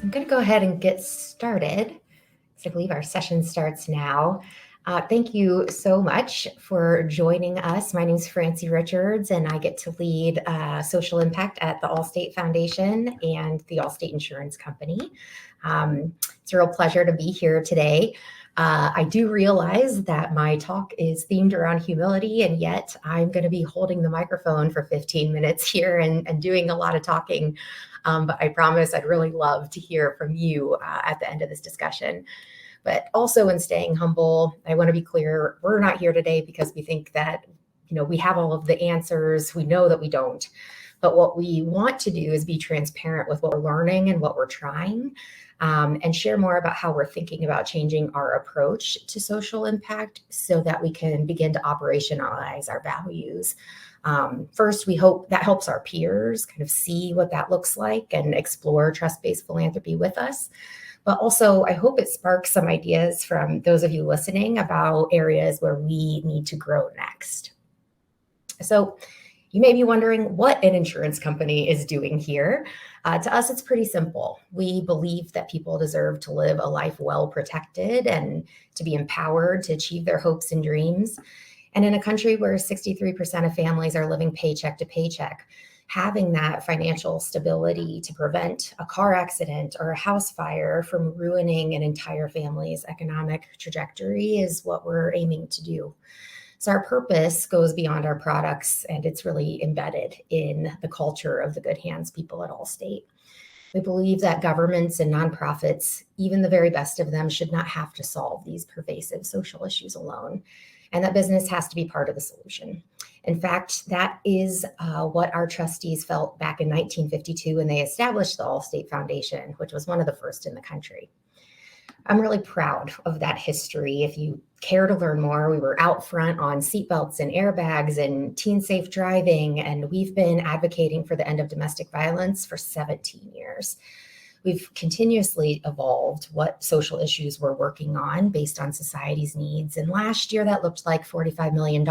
I'm going to go ahead and get started. So I believe our session starts now. Thank you so much for joining us. My name is Francie Richards, and I get to lead social impact at the Allstate Foundation and the Allstate Insurance Company. It's a real pleasure to be here today. I do realize that my talk is themed around humility, and yet I'm going to be holding the microphone for 15 minutes here and doing a lot of talking. But I promise I'd really love to hear from you at the end of this discussion. But also in staying humble, I want to be clear, we're not here today because we think that, we have all of the answers. We know that we don't. But what we want to do is be transparent with what we're learning and what we're trying, and share more about how we're thinking about changing our approach to social impact so that we can begin to operationalize our values. First, we hope that helps our peers kind of see what that looks like and explore trust-based philanthropy with us. But also, I hope it sparks some ideas from those of you listening about areas where we need to grow next. So you may be wondering what an insurance company is doing here. To us, it's pretty simple. We believe that people deserve to live a life well protected and to be empowered to achieve their hopes and dreams. And in a country where 63% of families are living paycheck to paycheck, having that financial stability to prevent a car accident or a house fire from ruining an entire family's economic trajectory is what we're aiming to do. So our purpose goes beyond our products, and it's really embedded in the culture of the good hands people at Allstate. We believe that governments and nonprofits, even the very best of them, should not have to solve these pervasive social issues alone, and that business has to be part of the solution. In fact, that is what our trustees felt back in 1952 when they established the Allstate Foundation, which was one of the first in the country. I'm really proud of that history. If you care to learn more, we were out front on seatbelts and airbags and teen safe driving, and we've been advocating for the end of domestic violence for 17 years. We've continuously evolved what social issues we're working on based on society's needs. And last year, that looked like $45 million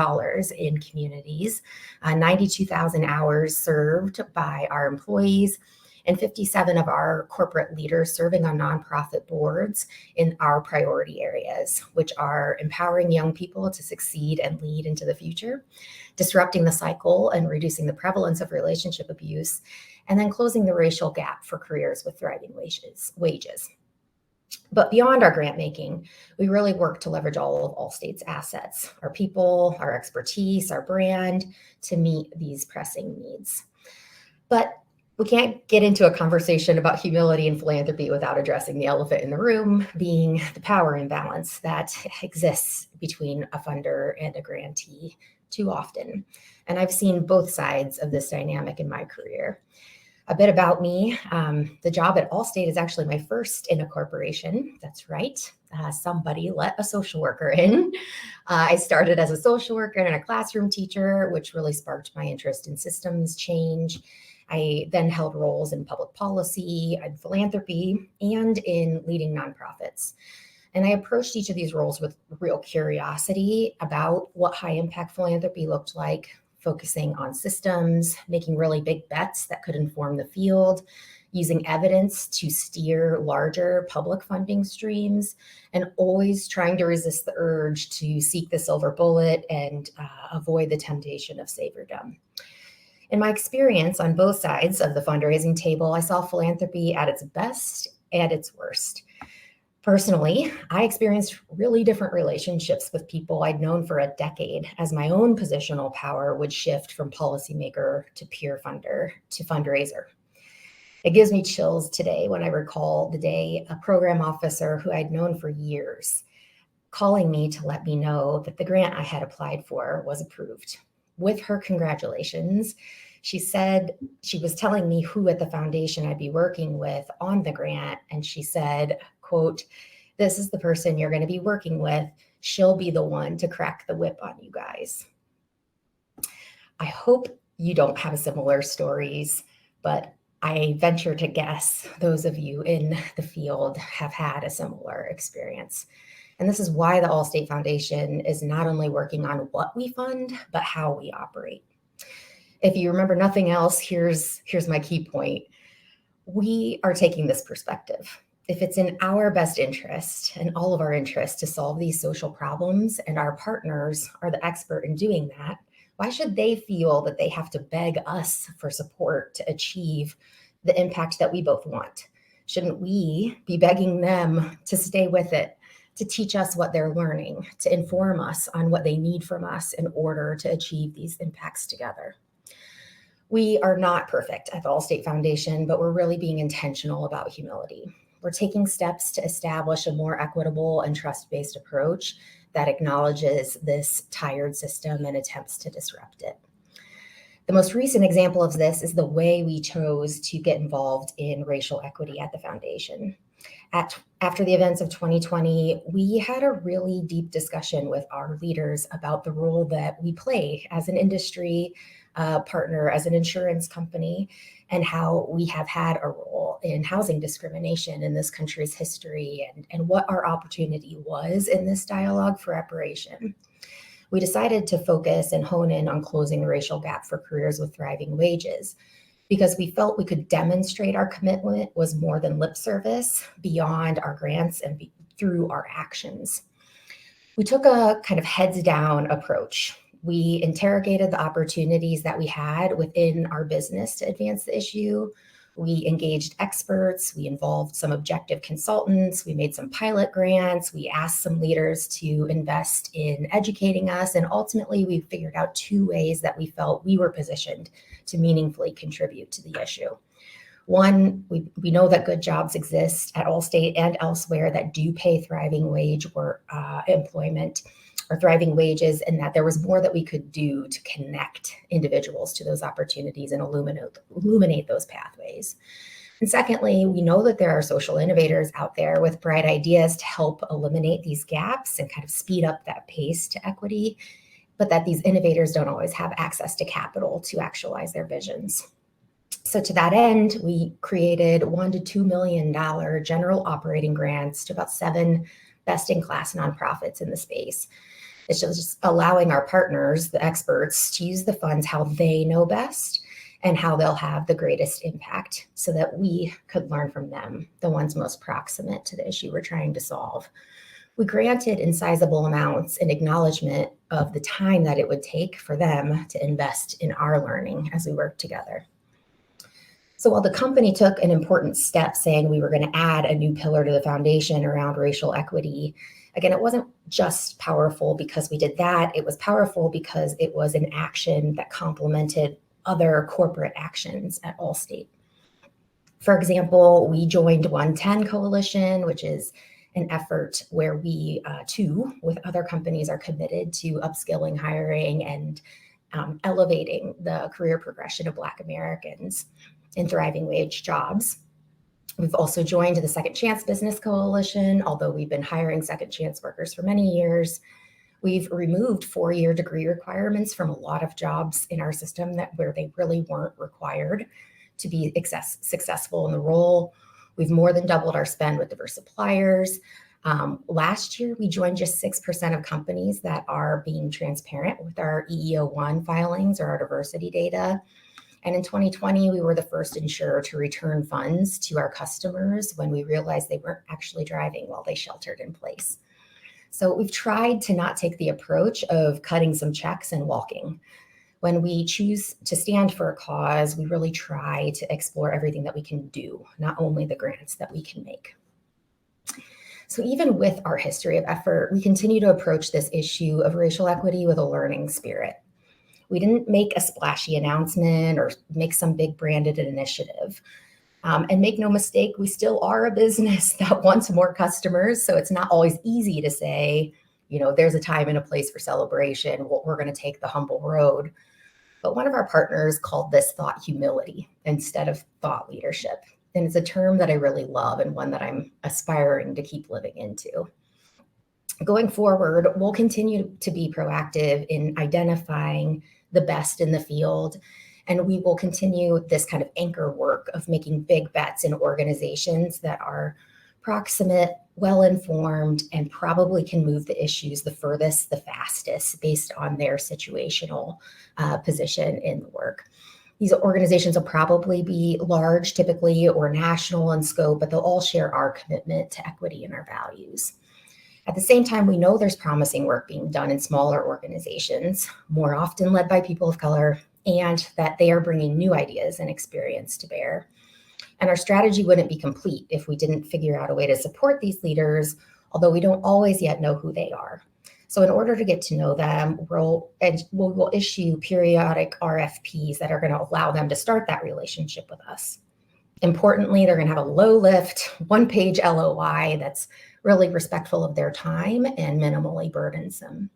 in communities, 92,000 hours served by our employees, and 57 of our corporate leaders serving on nonprofit boards in our priority areas, which are empowering young people to succeed and lead into the future, disrupting the cycle and reducing the prevalence of relationship abuse, and then closing the racial gap for careers with thriving wages. But beyond our grant making, we really work to leverage all of Allstate's assets, our people, our expertise, our brand, to meet these pressing needs. But we can't get into a conversation about humility and philanthropy without addressing the elephant in the room, being the power imbalance that exists between a funder and a grantee too often. And I've seen both sides of this dynamic in my career. A bit about me, the job at Allstate is actually my first in a corporation. That's right. Somebody let a social worker in. I started as a social worker and a classroom teacher, which really sparked my interest in systems change. I then held roles in public policy, in philanthropy, and in leading nonprofits. And I approached each of these roles with real curiosity about what high impact philanthropy looked like, focusing on systems, making really big bets that could inform the field, using evidence to steer larger public funding streams, and always trying to resist the urge to seek the silver bullet and avoid the temptation of saviordom. In my experience on both sides of the fundraising table, I saw philanthropy at its best and its worst. Personally, I experienced really different relationships with people I'd known for a decade as my own positional power would shift from policymaker to peer funder to fundraiser. It gives me chills today when I recall the day a program officer who I'd known for years calling me to let me know that the grant I had applied for was approved. With her congratulations, she said she was telling me who at the foundation I'd be working with on the grant. And she said, quote, "This is the person you're going to be working with. She'll be the one to crack the whip on you guys." I hope you don't have similar stories, but I venture to guess those of you in the field have had a similar experience. And this is why the Allstate Foundation is not only working on what we fund, but how we operate. If you remember nothing else, here's my key point. We are taking this perspective. If it's in our best interest and all of our interest to solve these social problems, and our partners are the expert in doing that, why should they feel that they have to beg us for support to achieve the impact that we both want? Shouldn't we be begging them to stay with it, to teach us what they're learning, to inform us on what they need from us in order to achieve these impacts together? We are not perfect at the Allstate Foundation, but we're really being intentional about humility. We're taking steps to establish a more equitable and trust-based approach that acknowledges this tired system and attempts to disrupt it. The most recent example of this is the way we chose to get involved in racial equity at the foundation. After the events of 2020, we had a really deep discussion with our leaders about the role that we play as an industry partner, as an insurance company, and how we have had a role in housing discrimination in this country's history, and what our opportunity was in this dialogue for reparation. We decided to focus and hone in on closing the racial gap for careers with thriving wages, because we felt we could demonstrate our commitment was more than lip service, beyond our grants and through our actions. We took a kind of heads down approach. We interrogated the opportunities that we had within our business to advance the issue. We engaged experts. We involved some objective consultants. We made some pilot grants. We asked some leaders to invest in educating us. And ultimately, we figured out 2 ways that we felt we were positioned to meaningfully contribute to the issue. One, we know that good jobs exist at Allstate and elsewhere that do pay thriving wage or employment, or thriving wages, and that there was more that we could do to connect individuals to those opportunities and illuminate those pathways. And secondly, we know that there are social innovators out there with bright ideas to help eliminate these gaps and kind of speed up that pace to equity, but that these innovators don't always have access to capital to actualize their visions. So to that end, we created $1 to $2 million general operating grants to about 7 best-in-class nonprofits in the space. It's just allowing our partners, the experts, to use the funds how they know best and how they'll have the greatest impact, so that we could learn from them, the ones most proximate to the issue we're trying to solve. We granted in sizable amounts in acknowledgement of the time that it would take for them to invest in our learning as we work together. So while the company took an important step saying we were going to add a new pillar to the foundation around racial equity, again, it wasn't just powerful because we did that. It was powerful because it was an action that complemented other corporate actions at Allstate. For example, we joined 110 Coalition, which is an effort where we, too, with other companies, are committed to upskilling, hiring, and elevating the career progression of Black Americans in thriving wage jobs. We've also joined the Second Chance Business Coalition, although we've been hiring second chance workers for many years. We've removed 4-year degree requirements from a lot of jobs in our system where they really weren't required to be successful in the role. We've more than doubled our spend with diverse suppliers. Last year, we joined just 6% of companies that are being transparent with our EEO-1 filings or our diversity data. And in 2020, we were the first insurer to return funds to our customers when we realized they weren't actually driving while they sheltered in place. So we've tried to not take the approach of cutting some checks and walking. When we choose to stand for a cause, we really try to explore everything that we can do, not only the grants that we can make. So even with our history of effort, we continue to approach this issue of racial equity with a learning spirit. We didn't make a splashy announcement or make some big branded initiative. And make no mistake, we still are a business that wants more customers. So it's not always easy to say, there's a time and a place for celebration. We're going to take the humble road. But one of our partners called this thought humility instead of thought leadership. And it's a term that I really love and one that I'm aspiring to keep living into. Going forward, we'll continue to be proactive in identifying the best in the field, and we will continue this kind of anchor work of making big bets in organizations that are proximate, well-informed, and probably can move the issues the furthest, the fastest, based on their situational position in the work. These organizations will probably be large typically or national in scope, but they'll all share our commitment to equity and our values. At the same time, we know there's promising work being done in smaller organizations, more often led by people of color, and that they are bringing new ideas and experience to bear. And our strategy wouldn't be complete if we didn't figure out a way to support these leaders, although we don't always yet know who they are. So in order to get to know them, we'll issue periodic RFPs that are going to allow them to start that relationship with us. Importantly, they're going to have a low lift, one-page LOI that's really respectful of their time and minimally burdensome.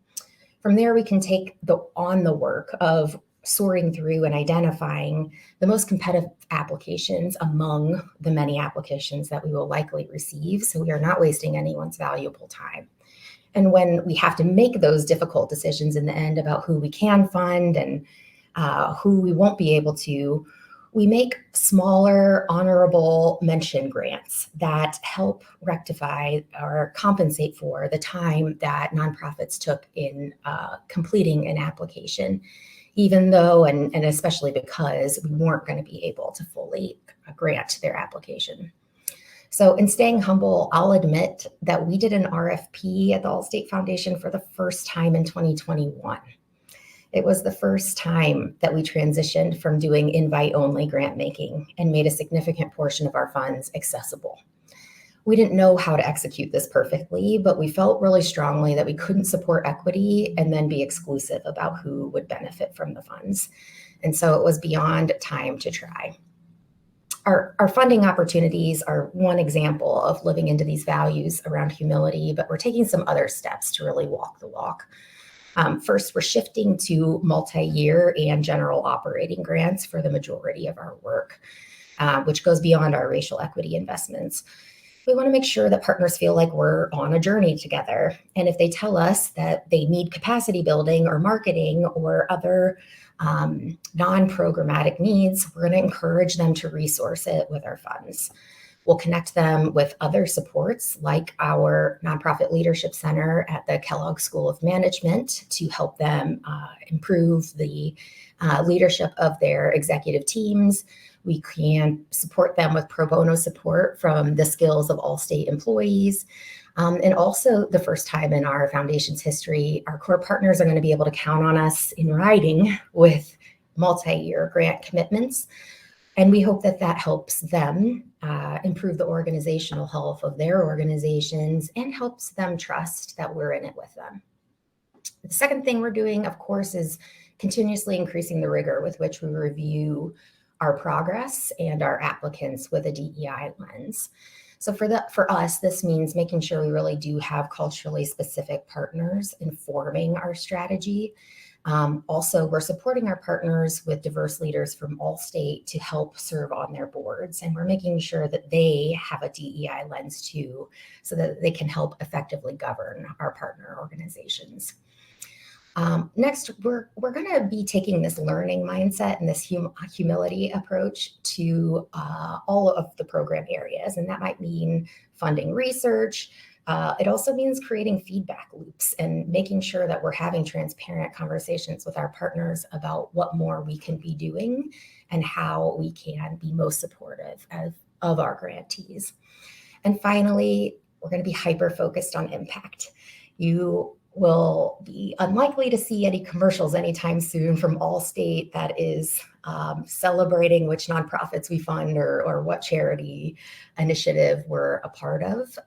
From there, we can take on the work of sorting through and identifying the most competitive applications among the many applications that we will likely receive, so we are not wasting anyone's valuable time. And when we have to make those difficult decisions in the end about who we can fund and who we won't be able to, we make smaller honorable mention grants that help rectify or compensate for the time that nonprofits took in completing an application, even though, and especially because we weren't going to be able to fully grant their application. So in staying humble, I'll admit that we did an RFP at the Allstate Foundation for the first time in 2021. It was the first time that we transitioned from doing invite-only grant making and made a significant portion of our funds accessible. We didn't know how to execute this perfectly, but we felt really strongly that we couldn't support equity and then be exclusive about who would benefit from the funds. And so it was beyond time to try. Our funding opportunities are one example of living into these values around humility, but we're taking some other steps to really walk the walk. First, we're shifting to multi-year and general operating grants for the majority of our work, which goes beyond our racial equity investments. We want to make sure that partners feel like we're on a journey together. And if they tell us that they need capacity building or marketing or other non-programmatic needs, we're going to encourage them to resource it with our funds. We'll connect them with other supports like our Nonprofit Leadership Center at the Kellogg School of Management to help them improve the leadership of their executive teams. We can support them with pro bono support from the skills of Allstate employees. And also, the first time in our foundation's history, our core partners are going to be able to count on us in writing with multi-year grant commitments. And we hope that that helps them improve the organizational health of their organizations and helps them trust that we're in it with them. The second thing we're doing, of course, is continuously increasing the rigor with which we review our progress and our applicants with a DEI lens. So for us, this means making sure we really do have culturally specific partners informing our strategy. Also, we're supporting our partners with diverse leaders from Allstate to help serve on their boards. And we're making sure that they have a DEI lens too, so that they can help effectively govern our partner organizations. Next, we're going to be taking this learning mindset and this humility approach to all of the program areas. And that might mean funding research. It also means creating feedback loops and making sure that we're having transparent conversations with our partners about what more we can be doing and how we can be most supportive of our grantees. And finally, we're going to be hyper-focused on impact. You will be unlikely to see any commercials anytime soon from Allstate that is celebrating which nonprofits we fund or what charity initiative we're a part of.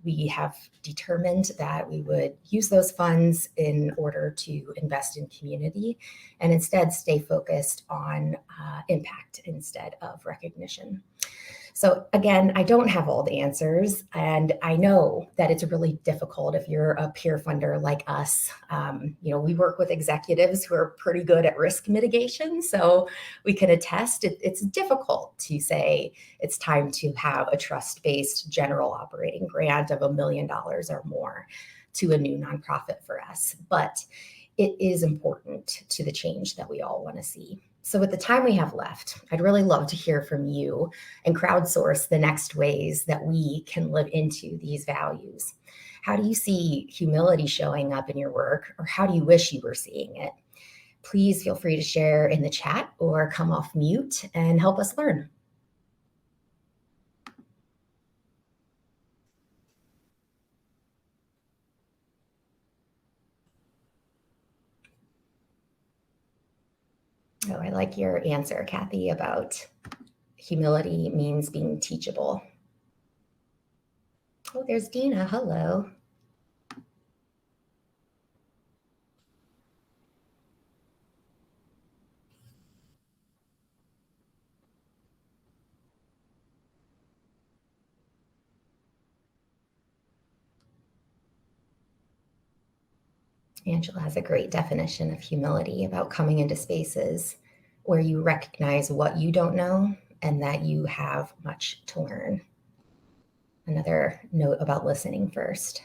We have determined that we would use those funds in order to invest in community and instead stay focused on impact instead of recognition. So again, I don't have all the answers, and I know that it's really difficult if you're a peer funder like us. We work with executives who are pretty good at risk mitigation, so we can attest it's difficult to say it's time to have a trust-based general operating grant of $1 million or more to a new nonprofit for us, but it is important to the change that we all want to see. So with the time we have left, I'd really love to hear from you and crowdsource the next ways that we can live into these values. How do you see humility showing up in your work, or how do you wish you were seeing it? please feel free to share in the chat or come off mute and help us learn. Oh, I like your answer, Kathy, about humility means being teachable. Oh, there's Dina. Hello. Angela has a great definition of humility about coming into spaces where you recognize what you don't know and that you have much to learn. Another note about listening first.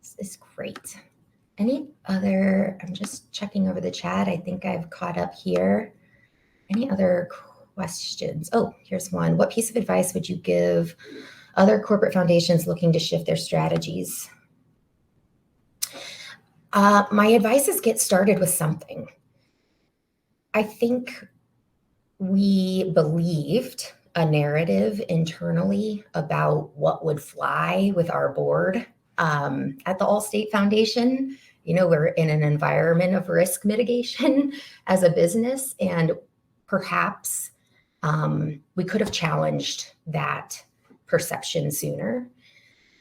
This is great. Any other, I'm just checking over the chat. I think I've caught up here. Any other questions? Oh, here's one. What piece of advice would you give other corporate foundations looking to shift their strategies? My advice is get started with something. I think we believed a narrative internally about what would fly with our board at the Allstate Foundation. You know, we're in an environment of risk mitigation as a business, and perhaps we could have challenged that perception sooner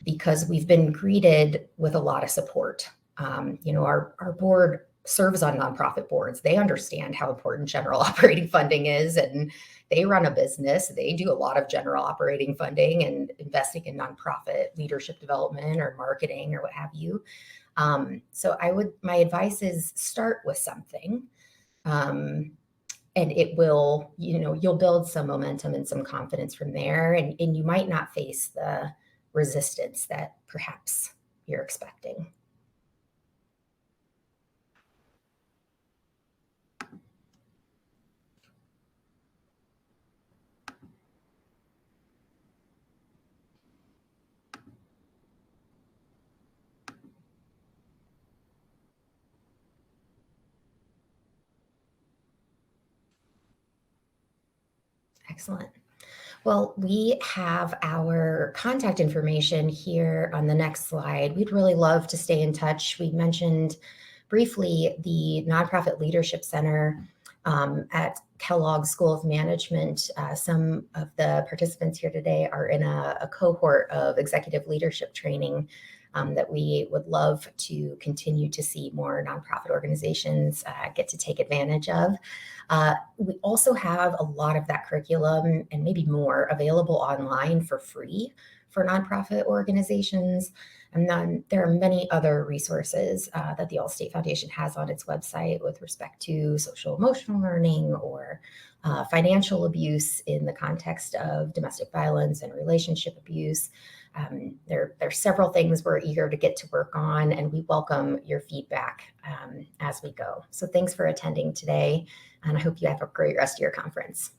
because we've been greeted with a lot of support. You know, our board serves on nonprofit boards. They understand how important general operating funding is, and they run a business. They do a lot of general operating funding and investing in nonprofit leadership development or marketing or what have you. So my advice is start with something. And it will, you know, you'll build some momentum and some confidence from there. And you might not face the resistance that perhaps you're expecting. Excellent. Well, we have our contact information here on the next slide. We'd really love to stay in touch. We mentioned briefly the Nonprofit Leadership Center at Kellogg School of Management. Some of the participants here today are in a cohort of executive leadership training that we would love to continue to see more nonprofit organizations get to take advantage of. We also have a lot of that curriculum and maybe more available online for free for nonprofit organizations. And then there are many other resources that the Allstate Foundation has on its website with respect to social emotional learning or financial abuse in the context of domestic violence and relationship abuse. There are several things we're eager to get to work on, and we welcome your feedback as we go. So thanks for attending today, and I hope you have a great rest of your conference.